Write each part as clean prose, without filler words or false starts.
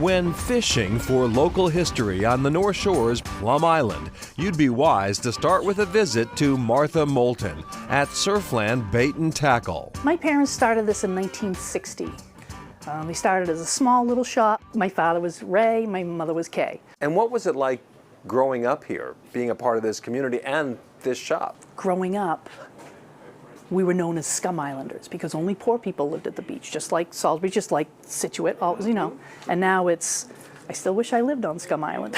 When fishing for local history on the North Shore's Plum Island, you'd be wise to start with a visit to Martha Moulton at Surfland Bait and Tackle. My parents started this in 1960. They started as a small little shop. My father was Ray, my mother was Kay. And what was it like growing up here, being a part of this community and this shop? Growing up, we were known as Scum Islanders because only poor people lived at the beach, just like Salisbury, just like Scituate, you know. And now it's, I still wish I lived on Scum Island.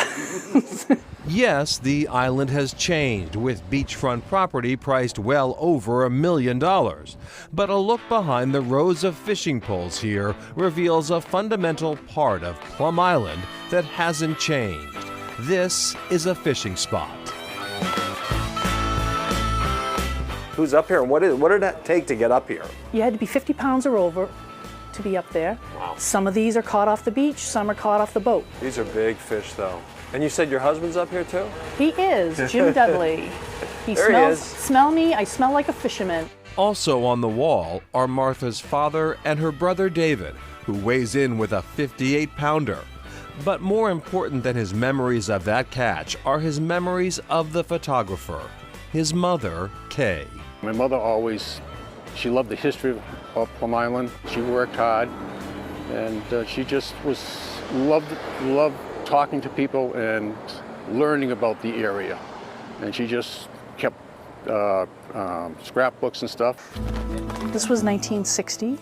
Yes, the island has changed, with beachfront property priced well over $1 million. But a look behind the rows of fishing poles here reveals a fundamental part of Plum Island that hasn't changed. This is a fishing spot. Who's up here, and what did that take to get up here? You had to be 50 pounds or over to be up there. Wow. Some of these are caught off the beach, some are caught off the boat. These are big fish, though. And you said your husband's up here, too? He is, Jim Dudley. There he is. Smell me, I smell like a fisherman. Also on the wall are Martha's father and her brother David, who weighs in with a 58-pounder. But more important than his memories of that catch are his memories of the photographer, his mother, Kay. My mother always, she loved the history of Plum Island. She worked hard, and she just loved talking to people and learning about the area. And she just kept scrapbooks and stuff. This was 1960.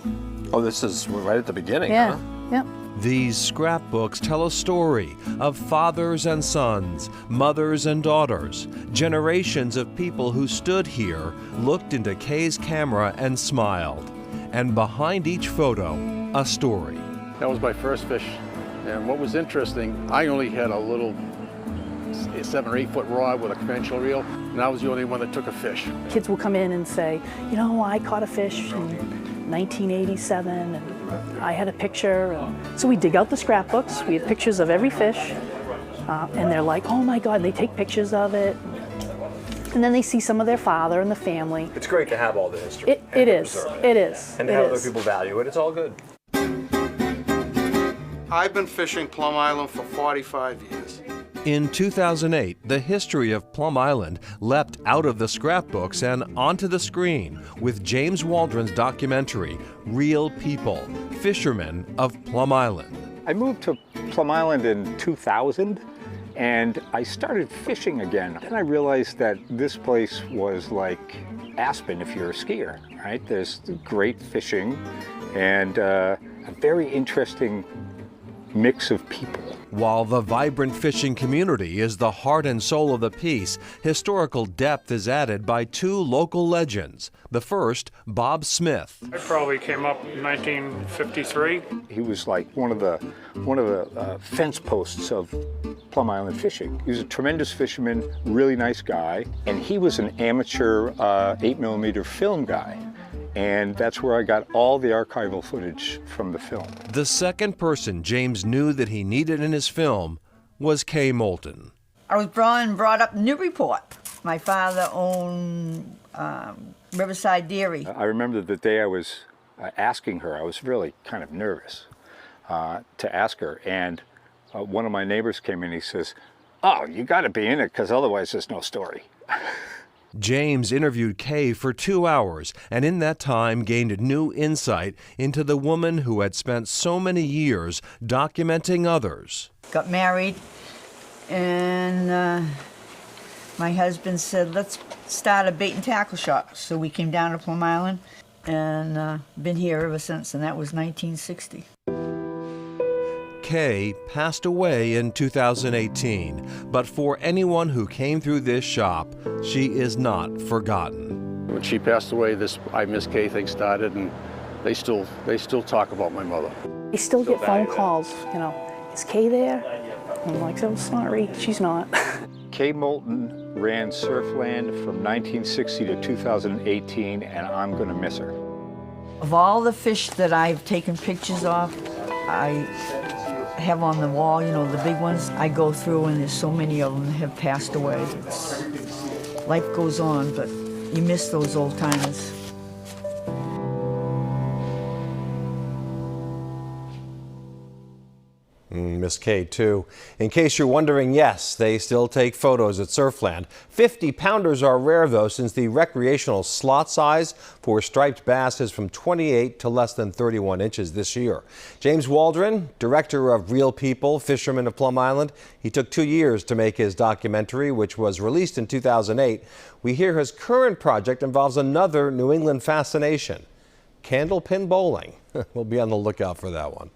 Oh, this is right at the beginning, Yeah, huh? yep. These scrapbooks tell a story of fathers and sons, mothers and daughters, generations of people who stood here, looked into Kay's camera and smiled. And behind each photo, a story. That was my first fish. And what was interesting, I only had a little 7 or 8 foot rod with a conventional reel, and I was the only one that took a fish. Kids will come in and say, you know, I caught a fish in 1987, and I had a picture. And so we dig out the scrapbooks, we have pictures of every fish, and they're like, oh my God, they take pictures of it. And then they see some of their father and the family. It's great to have all the history. It is. And to have other people value it, it's all good. I've been fishing Plum Island for 45 years. In 2008, the history of Plum Island leapt out of the scrapbooks and onto the screen with James Waldron's documentary, Real People, Fishermen of Plum Island. I moved to Plum Island in 2000, and I started fishing again. Then I realized that this place was like Aspen if you're a skier, right? There's great fishing and a very interesting mix of people. While the vibrant fishing community is the heart and soul of the piece, historical depth is added by 2 local legends. The first, Bob Smith. I probably came up in 1953. He was like one of the fence posts of Plum Island fishing. He was a tremendous fisherman, really nice guy, and he was an amateur 8mm film guy. And that's where I got all the archival footage from the film. The second person James knew that he needed in his film was Kay Moulton. I was born and brought up in Newburyport. My father owned Riverside Dairy. I remember the day I was asking her, I was really kind of nervous to ask her. And one of my neighbors came in, he says, oh, you gotta be in it, because otherwise there's no story. James interviewed Kay for 2 hours, and in that time gained new insight into the woman who had spent so many years documenting others. Got married, and my husband said, let's start a bait and tackle shop. So we came down to Plum Island, and been here ever since, and that was 1960. Kay passed away in 2018, but for anyone who came through this shop, she is not forgotten. When she passed away, this I Miss Kay thing started, and they still talk about my mother. I still get phone calls, you know, is Kay there? I'm like, oh, sorry, she's not. Kay Moulton ran Surfland from 1960 to 2018, and I'm gonna miss her. Of all the fish that I've taken pictures of, I have on the wall, you know, the big ones. I go through and there's so many of them that have passed away. Life goes on, but you miss those old timers. Miss K, too. In case you're wondering, yes, they still take photos at Surfland. 50-pounders are rare, though, since the recreational slot size for striped bass is from 28 to less than 31 inches this year. James Waldron, director of Real People, Fishermen of Plum Island, he took 2 years to make his documentary, which was released in 2008. We hear his current project involves another New England fascination, candlepin bowling. We'll be on the lookout for that one.